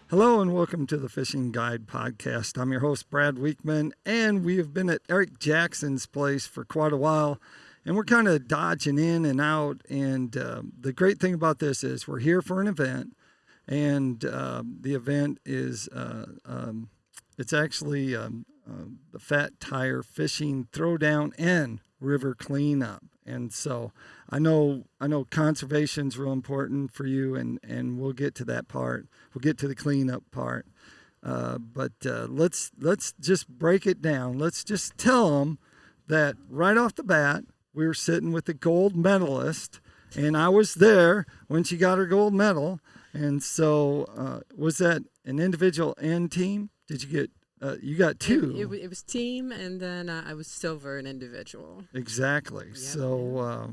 Hello and welcome to the Fishing Guide Podcast. I'm your host, Brad Wiegmann, and we have been at Eric Jackson's place for quite a while, and we're kind of dodging in and out. And the great thing about this is we're here for an event, and the event is it's actually the Fat Tire Fishing Throwdown and River Cleanup. And so I know conservation's real important for you, and we'll get to that part. We'll get to the cleanup part. But let's just break it down. Let's just tell them that right off the bat, we were sitting with the gold medalist, and I was there when she got her gold medal. And so was that an individual and team? Did you get you got two? It was team, and then I was silver and individual. Exactly. Yep. So,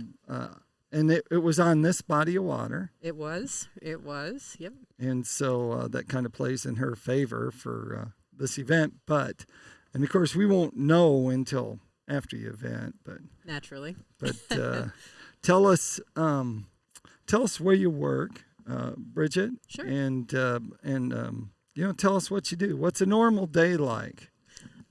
and it was on this body of water. It was. Yep. And so that kind of plays in her favor for this event. And of course, we won't know until after the event. But naturally. But tell us where you work, Bridgett. Sure. And tell us what you do. What's a normal day like?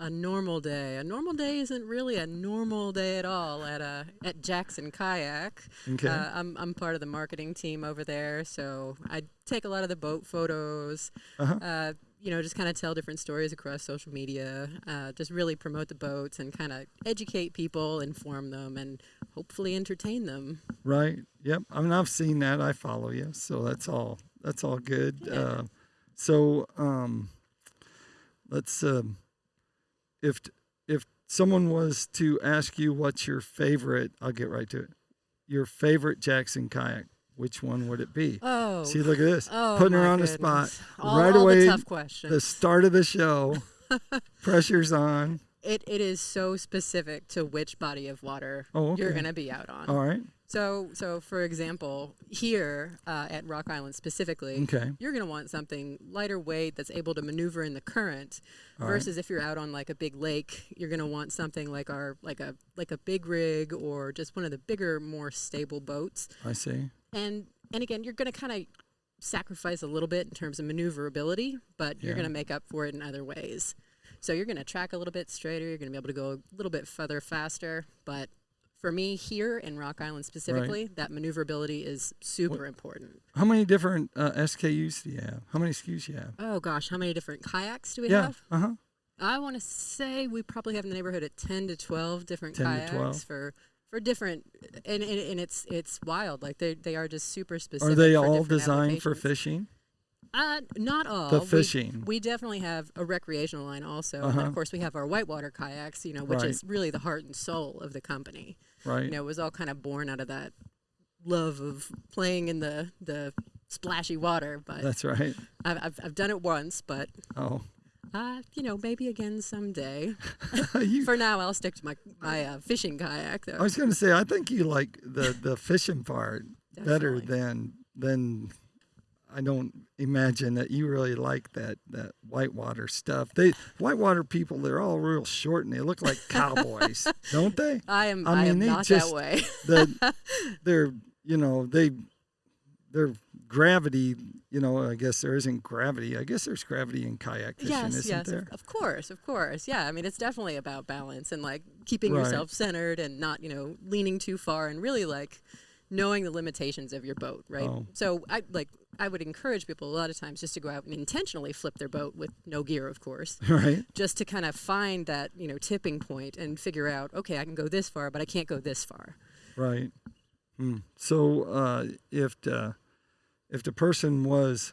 A normal day isn't really a normal day at all at Jackson Kayak. Okay. I'm part of the marketing team over there, so I take a lot of the boat photos. Uh-huh. Just kind of tell different stories across social media. Just really promote the boats and kind of educate people, inform them, and hopefully entertain them. Right. Yep. I mean, I've seen that. I follow you, so that's all good. Yeah. So let's if someone was to ask you what's your favorite, I'll get right to it. Your favorite Jackson kayak, which one would it be? Oh, see, look at this, oh, putting her on goodness. the spot all away. The tough questions. The start of the show, pressure's on. It is so specific to which body of water you're going to be out on. All right. So for example, here at Rock Island specifically, you're going to want something lighter weight that's able to maneuver in the current. Versus if you're out on like a big lake, you're going to want something like a big rig or just one of the bigger, more stable boats. I see. And again, you're going to kind of sacrifice a little bit in terms of maneuverability, but you're going to make up for it in other ways. So you're going to track a little bit straighter. You're going to be able to go a little bit further, faster. But for me here in Rock Island specifically, that maneuverability is super important. How many different SKUs do you have? How many SKUs do you have? Oh, gosh. How many different kayaks do we have? Uh-huh. I want to say we probably have in the neighborhood of 10 to 12 different kayaks for different, and it's wild. Like they are just super specific. Are they all designed for fishing? Not all. The fishing. We definitely have a recreational line also. And then, of course, we have our whitewater kayaks, which is really the heart and soul of the company. Right. It was all kind of born out of that love of playing in the splashy water. But that's right. I've done it once, but maybe again someday. For now, I'll stick to my fishing kayak, though. I was going to say, I think you like the fishing part better than. I don't imagine that you really like that whitewater stuff. Whitewater people, they're all real short and they look like cowboys, don't they? I am not that way. Their gravity, I guess there isn't gravity. I guess there's gravity in kayak fishing, isn't there? Of course. Yeah, I mean, it's definitely about balance and like keeping yourself centered and not, leaning too far and really like knowing the limitations of your boat, right? Oh. So I would encourage people a lot of times just to go out and intentionally flip their boat with no gear, of course. Right. Just to kind of find that, tipping point and figure out, okay, I can go this far, but I can't go this far. Right. So if the person was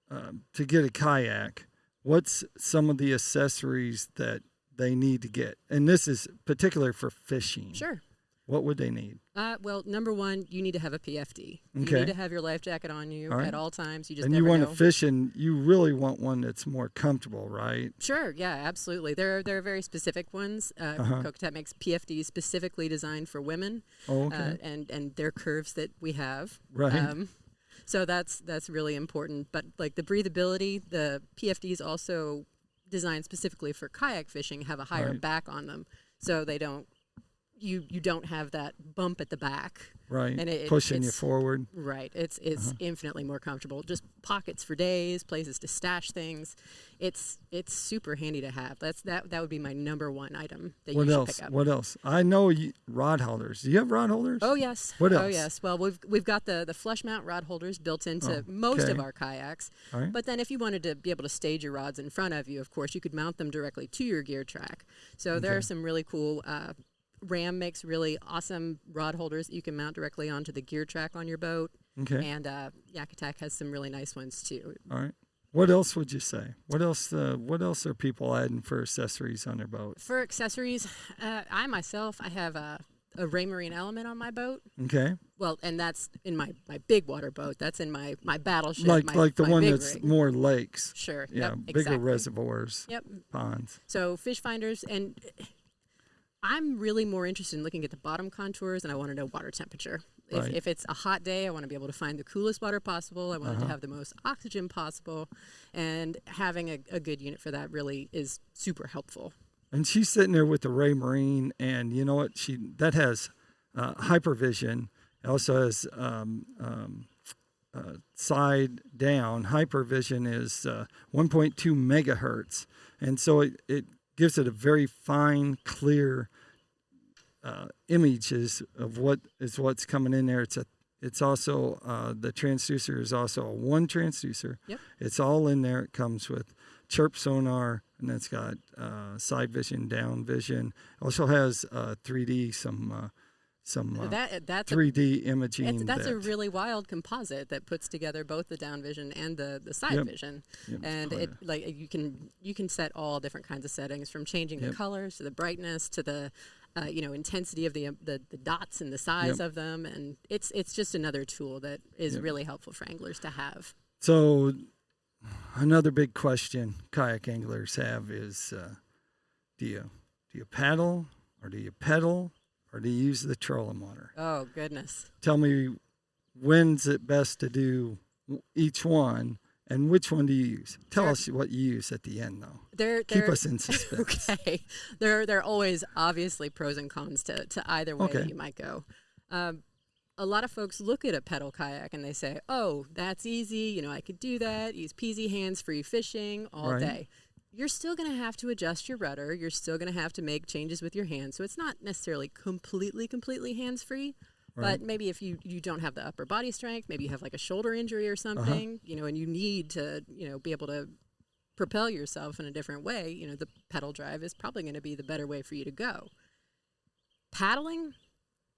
to get a kayak, what's some of the accessories that they need to get? And this is particular for fishing. Sure. What would they need? Well, number one, you need to have a PFD. Okay. You need to have your life jacket on you at all times. You just and never you want know. to fish, and you really want one that's more comfortable, right? Sure. Yeah, absolutely. There are very specific ones. Kokatat makes PFDs specifically designed for women. Oh, okay. And their curves that we have. Right. So that's really important. But like the breathability, the PFDs also designed specifically for kayak fishing have a higher back on them, so they don't you don't have that bump at the back. Right. And Pushing you forward. Right. It's infinitely more comfortable. Just pockets for days, places to stash things. It's super handy to have. That would be my number one item that you should pick up. What else? I know rod holders. Do you have rod holders? Oh yes. What else? Oh yes. Well, we've got the flush mount rod holders built into most of our kayaks. All right. But then if you wanted to be able to stage your rods in front of you, of course, you could mount them directly to your gear track. So there are some really cool. Ram makes really awesome rod holders that you can mount directly onto the gear track on your boat. Okay. And Yak Attack has some really nice ones too. All right. What else would you say? What else are people adding for accessories on their boat? For accessories, I have a Raymarine element on my boat. Okay. Well, and that's in my big water boat. That's in my battleship. Like the my one big that's rig. more lakes. Sure. Yeah. Yep, Bigger exactly. reservoirs. Yep. Ponds. So fish finders, and I'm really more interested in looking at the bottom contours, and I want to know water temperature. Right. If it's a hot day, I want to be able to find the coolest water possible. I want it to have the most oxygen possible, and having a good unit for that really is super helpful. And she's sitting there with the Raymarine, and you know what? That has hypervision. It also has side down. Hypervision is 1.2 megahertz, and so it gives it a very fine, clear images of what's coming in there. It's also the transducer is also a one transducer. Yep. It's all in there. It comes with chirp sonar, and it's got side vision, down vision. Also has 3D some That's 3D imaging. That's a really wild composite that puts together both the down vision and the side vision. Yep, And it like you can set all different kinds of settings, from changing the colors to the brightness to the intensity of the dots and the size of them, and it's just another tool that is really helpful for anglers to have. So another big question kayak anglers have is do you paddle or do you pedal? Or do you use the trolling motor? Oh, goodness. Tell me, when's it best to do each one, and which one do you use? Tell us what you use at the end, though. Keep us in suspense. Okay. There are always obviously pros and cons to either way that you might go. A lot of folks look at a pedal kayak and they say, oh, that's easy. I could do that. Use peasy hands-free fishing all day. You're still going to have to adjust your rudder. You're still going to have to make changes with your hands. So it's not necessarily completely hands-free, but maybe if you don't have the upper body strength, maybe you have like a shoulder injury or something, and you need to, be able to propel yourself in a different way, the pedal drive is probably going to be the better way for you to go. Paddling,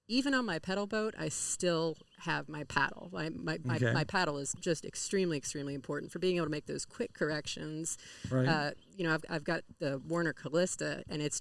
even on my pedal boat, I still have my paddle. My paddle is just extremely important for being able to make those quick corrections. Right. I've got the Warner Callista, and it's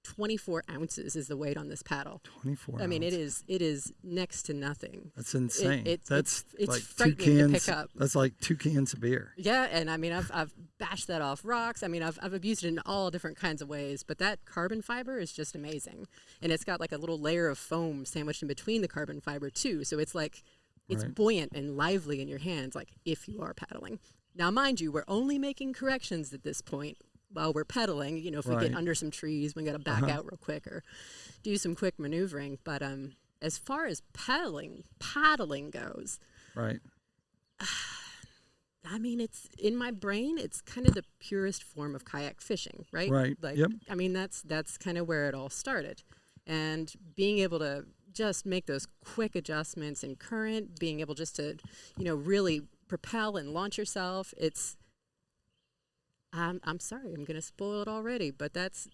24 ounces is the weight on this paddle. 24 I mean, ounces. it is next to nothing. That's insane. It's like frightening 2 cans. to pick up. That's like 2 cans of beer. Yeah, and I mean, I've bashed that off rocks. I mean, I've abused it in all different kinds of ways, but that carbon fiber is just amazing. And it's got like a little layer of foam sandwiched in between the carbon fiber too. So it's like, it's buoyant and lively in your hands, like if you are paddling. Now, mind you, we're only making corrections at this point while we're pedaling. If we get under some trees, we got to back out real quick or do some quick maneuvering. But as far as paddling goes, right. I mean, it's in my brain, it's kind of the purest form of kayak fishing, right? Right. Like, yep. I mean, that's kind of where it all started. And being able to just make those quick adjustments in current, being able just to, really propel and launch yourself, I'm sorry, I'm going to spoil it already, but that's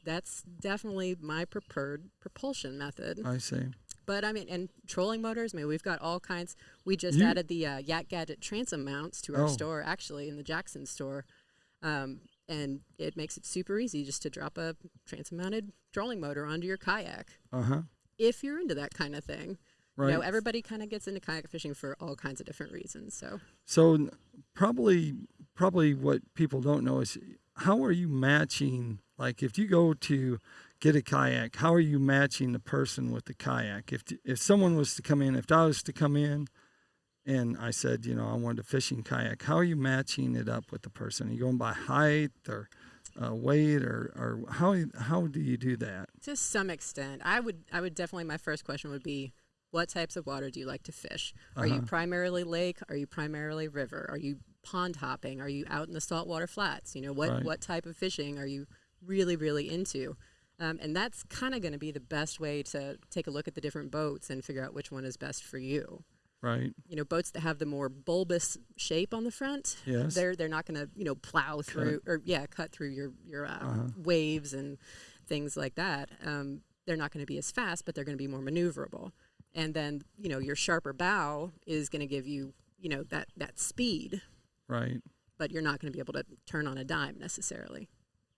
definitely my preferred propulsion method. I see. But I mean, and trolling motors, we've got all kinds. We just added the Yak Gadget transom mounts to our store, actually, in the Jackson store. And it makes it super easy just to drop a transom mounted trolling motor onto your kayak. If you're into that kind of thing. Right. Everybody kind of gets into kayak fishing for all kinds of different reasons. So probably what people don't know is, how are you matching, like if you go to get a kayak, how are you matching the person with the kayak? If someone was to come in, if I was to come in and I said, I wanted a fishing kayak, how are you matching it up with the person? Are you going by height or weight, or how do you do that? To some extent, I would definitely, my first question would be, what types of water do you like to fish? Are you primarily lake? Are you primarily river? Are you pond hopping? Are you out in the saltwater flats? You know, what type of fishing are you really, really into? And that's kind of going to be the best way to take a look at the different boats and figure out which one is best for you. Right. You know, boats that have the more bulbous shape on the front, yes, they're not going to, you know, plow through cut through your waves and things like that. They're not going to be as fast, but they're going to be more maneuverable. And then, you know, your sharper bow is going to give you, you know, that speed. Right. But you're not going to be able to turn on a dime necessarily.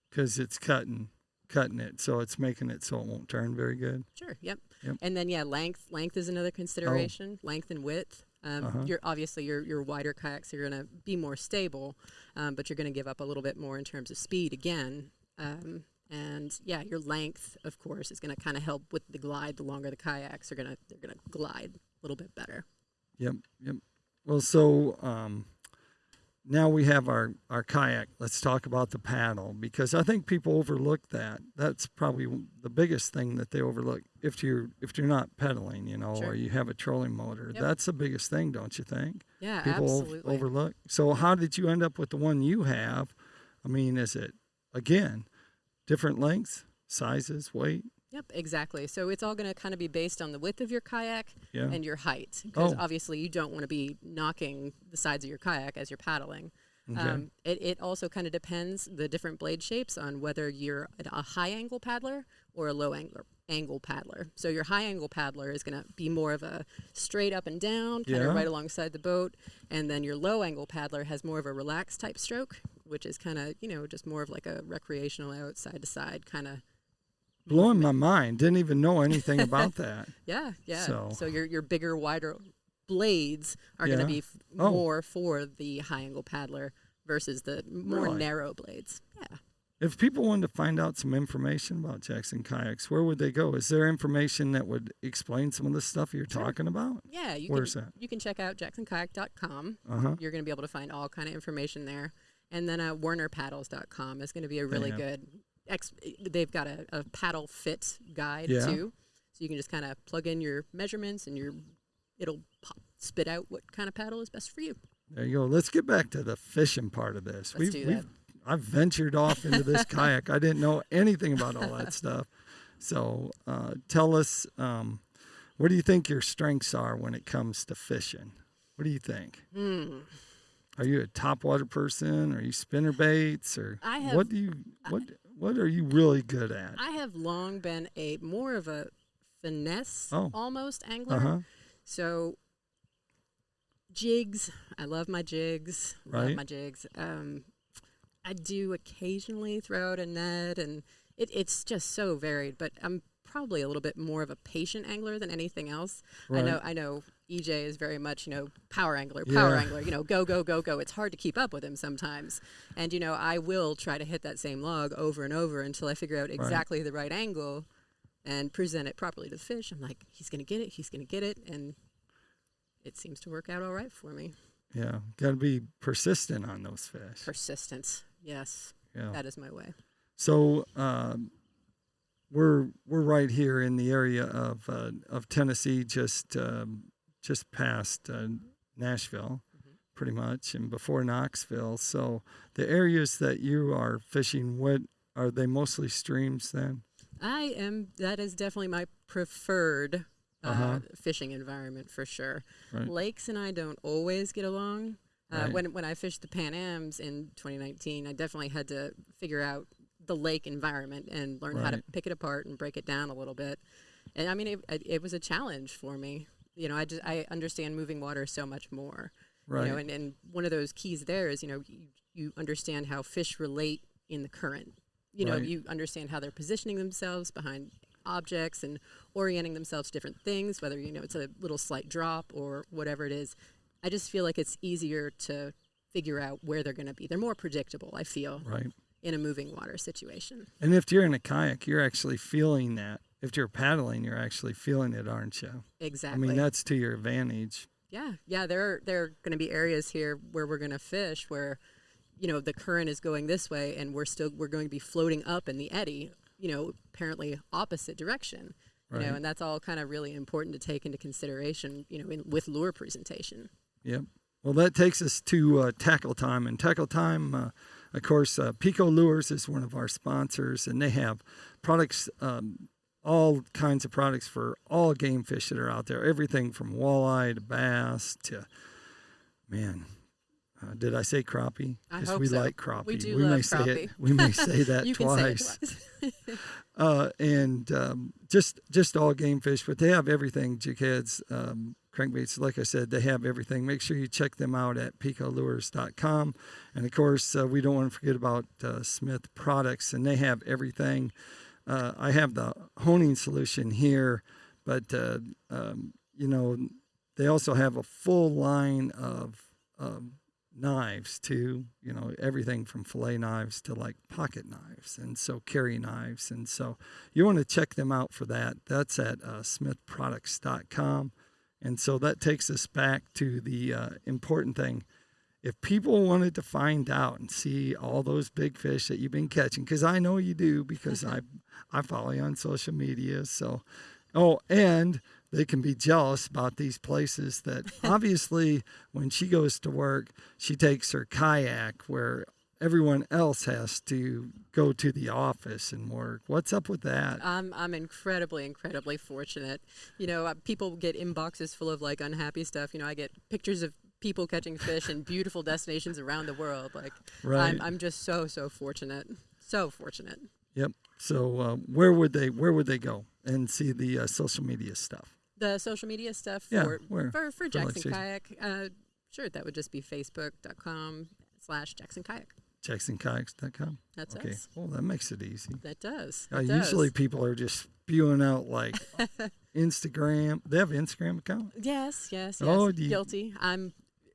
Because it's cutting it, so it's making it so it won't turn very good. Sure. Yep. And then length is another consideration. Length and width. You're obviously your wider kayaks are going to be more stable, but you're going to give up a little bit more in terms of speed again. And your length, of course, is going to kind of help with the glide. The longer the kayaks they're going to glide a little bit better. Yep. Well, so now we have our kayak. Let's talk about the paddle, because I think people overlook that. That's probably the biggest thing that they overlook. If you're not pedaling, you know, Sure. or you have a trolling motor, Yep. that's the biggest thing, don't you think? Yeah, People absolutely. overlook. So how did you end up with the one you have? I mean, is it, again, different lengths, sizes, weight? Yep, exactly. So it's all going to kind of be based on the width of your kayak Yeah. and your height, because obviously you don't want to be knocking the sides of your kayak as you're paddling. Okay. It also kind of depends, the different blade shapes, on whether you're a high angle paddler or a low angle paddler. So your high angle paddler is going to be more of a straight up and down, kind of right alongside the boat. And then your low angle paddler has more of a relaxed type stroke, which is kind of, you know, just more of like a recreational out side to side kind of. Blowing my mind. Didn't even know anything about that. Yeah. So your bigger, wider blades are going to be more for the high angle paddler versus the more narrow blades. Yeah. If people wanted to find out some information about Jackson Kayaks, where would they go? Is there information that would explain some of the stuff you're talking about? Yeah. Where's that? You can check out jacksonkayak.com. You're going to be able to find all kind of information there. And then warnerpaddles.com is going to be a really good they've got a paddle fit guide too. So you can just kind of plug in your measurements and it'll spit out what kind of paddle is best for you. There you go. Let's get back to the fishing part of this. Let's do that. I've ventured off into this kayak. I didn't know anything about all that stuff. So tell us, what do you think your strengths are when it comes to fishing? What do you think? Are you a topwater person? Are you spinner baits? Or what are you really good at? I have long been more of a finesse almost angler. So jigs, I love my jigs. I do occasionally throw out a net, and it's just so varied, but I'm probably a little bit more of a patient angler than anything else. I know EJ is very much, you know, power angler, you know, go, go, go, go. It's hard to keep up with him sometimes. And, you know, I will try to hit that same log over and over until I figure out exactly the right angle and present it properly to the fish. I'm like, he's going to get it. And it seems to work out all right for me. Yeah. Got to be persistent on those fish. Persistence. Yes. Yeah. That is my way. So, we're right here in the area of Tennessee, just past Nashville, pretty much, and before Knoxville. So the areas that you are fishing, what are they, mostly streams then? That is definitely my preferred fishing environment for sure. Right. Lakes and I don't always get along. When I fished the Pan Ams in 2019, I definitely had to figure out the lake environment and learn how to pick it apart and break it down a little bit. And I mean, it was a challenge for me. You know, I understand moving water so much more. Right. You know, and one of those keys there is, you know, you understand how fish relate in the current. You know, you understand how they're positioning themselves behind objects and orienting themselves to different things, whether, you know, it's a little slight drop or whatever it is. I just feel like it's easier to figure out where they're going to be. They're more predictable, I feel. Right. In a moving water situation. And if you're in a kayak, you're actually feeling that. If you're paddling, you're actually feeling it, aren't you? Exactly. I mean, that's to your advantage. Yeah. There are going to be areas here where we're going to fish where the current is going this way and we're going to be floating up in the eddy, apparently opposite direction. Right. And that's all kind of really important to take into consideration, with lure presentation. Yep. Well, that takes us to Tackle Time. And Tackle Time, of course, PICO Lures is one of our sponsors, and they have products, all kinds of products for all game fish that are out there. Everything from walleye to bass to, did I say crappie? I Because hope we so. like crappie. We do love crappie. We may say that You twice. can say it twice. And just all game fish, but they have everything, jigheads, crankbaits. Like I said, they have everything. Make sure you check them out at picolures.com. And of course, we don't want to forget about Smith Products, and they have everything. I have the honing solution here, but they also have a full line of knives too, everything from fillet knives to like pocket knives, and so carry knives. And so you want to check them out for that. That's at smithproducts.com. And so that takes us back to the important thing. If people wanted to find out and see all those big fish that you've been catching, because I know you do, because I follow you on social media. So, and they can be jealous about these places that obviously when she goes to work, she takes her kayak where everyone else has to go to the office and work. What's up with that? I'm incredibly fortunate. People get inboxes full of like unhappy stuff. I get pictures of people catching fish in beautiful destinations around the world. Like, right. I'm just so fortunate. So fortunate. Yep. So where would they go and see the social media stuff? The social media stuff for Jackson Kayak. Sure, that would just be facebook.com/Jackson Kayak. JacksonKayaks.com. That's okay. us. Well, that makes it easy. That does. Usually people are just spewing out like Instagram. They have an Instagram account? Yes. Oh, guilty.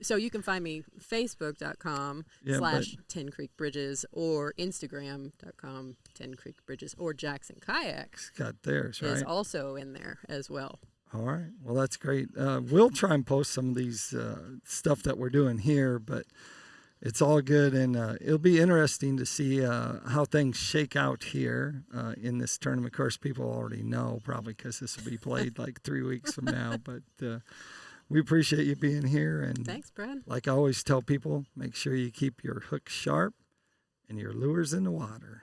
So you can find me facebook.com/10 Creek Bridges or Instagram.com 10 Creek Bridges, or Jackson Kayaks. Got theirs, right? Is also in there as well. All right. Well, that's great. We'll try and post some of these stuff that we're doing here, but it's all good, and it'll be interesting to see how things shake out here in this tournament. Of course, people already know probably because this will be played like 3 weeks from now, but we appreciate you being here. And thanks, Brad. Like I always tell people, make sure you keep your hook sharp and your lures in the water.